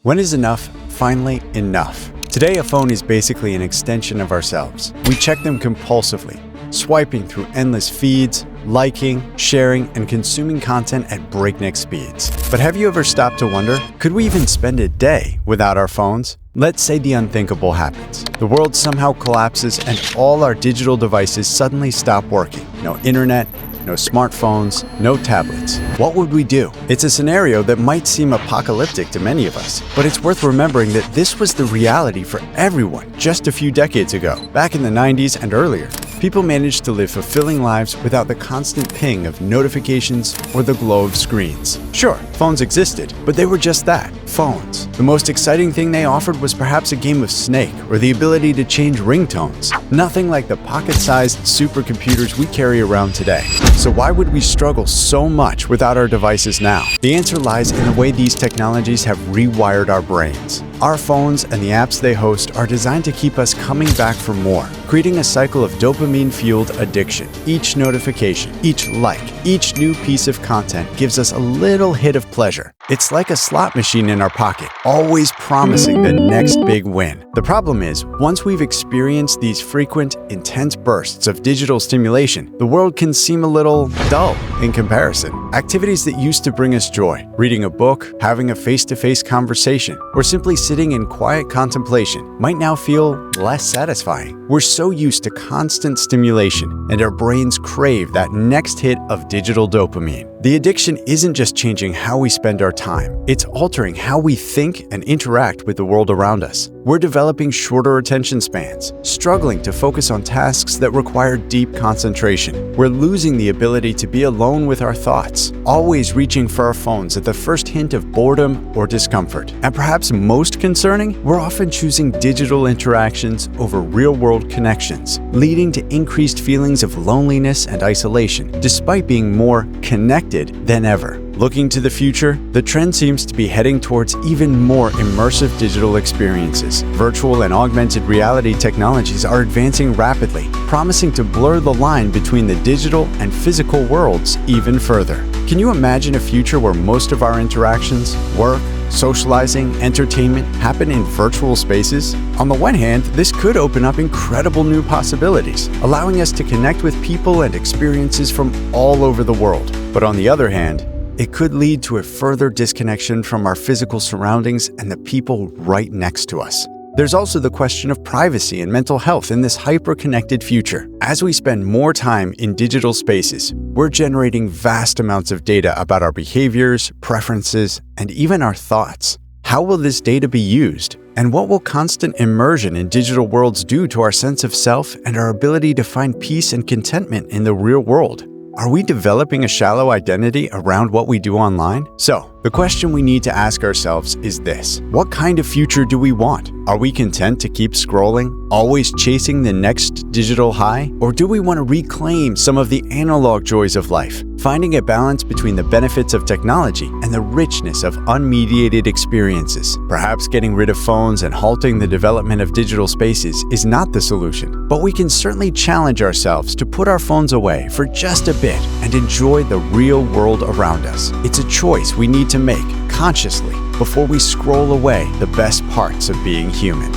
When is enough finally enough? Today, a phone is basically an extension of ourselves. We check them compulsively, swiping through endless feeds, liking, sharing, and consuming content at breakneck speeds. But have you ever stopped to wonder, could we even spend a day without our phones? Let's say the unthinkable happens. The world somehow collapses and all our digital devices suddenly stop working. No internet, no smartphones, no tablets. What would we do? It's a scenario that might seem apocalyptic to many of us, but it's worth remembering that this was the reality for everyone just a few decades ago. Back in the 90s and earlier, people managed to live fulfilling lives without the constant ping of notifications or the glow of screens. Sure, phones existed, but they were just that, phones. The most exciting thing they offered was perhaps a game of Snake or the ability to change ringtones. Nothing like the pocket-sized supercomputers we carry around today. So why would we struggle so much without our devices now? The answer lies in the way these technologies have rewired our brains. Our phones and the apps they host are designed to keep us coming back for more, creating a cycle of dopamine-fueled addiction. Each notification, each like, each new piece of content gives us a little hit of pleasure. It's like a slot machine in our pocket, always promising the next big win. The problem is, once we've experienced these frequent, intense bursts of digital stimulation, the world can seem a little dull in comparison. Activities that used to bring us joy, reading a book, having a face-to-face conversation, or simply sitting in quiet contemplation, might now feel less satisfying. We're so used to constant stimulation, and our brains crave that next hit of digital dopamine. The addiction isn't just changing how we spend our time, it's altering how we think and interact with the world around us. We're developing shorter attention spans, struggling to focus on tasks that require deep concentration. We're losing the ability to be alone with our thoughts, always reaching for our phones at the first hint of boredom or discomfort. And perhaps most concerning, we're often choosing digital interactions over real-world connections, leading to increased feelings of loneliness and isolation, despite being more connected than ever. Looking to the future, the trend seems to be heading towards even more immersive digital experiences. Virtual and augmented reality technologies are advancing rapidly, promising to blur the line between the digital and physical worlds even further. Can you imagine a future where most of our interactions, work, socializing, entertainment happen in virtual spaces? On the one hand, this could open up incredible new possibilities, allowing us to connect with people and experiences from all over the world. But on the other hand, it could lead to a further disconnection from our physical surroundings and the people right next to us. There's also the question of privacy and mental health in this hyper-connected future. As we spend more time in digital spaces, we're generating vast amounts of data about our behaviors, preferences, and even our thoughts. How will this data be used? And what will constant immersion in digital worlds do to our sense of self and our ability to find peace and contentment in the real world? Are we developing a shallow identity around what we do online? So, the question we need to ask ourselves is this: what kind of future do we want? Are we content to keep scrolling, always chasing the next digital high? Or do we want to reclaim some of the analog joys of life, finding a balance between the benefits of technology and the richness of unmediated experiences? Perhaps getting rid of phones and halting the development of digital spaces is not the solution, but we can certainly challenge ourselves to put our phones away for just a bit and enjoy the real world around us. It's a choice we need to make consciously before we scroll away the best parts of being human.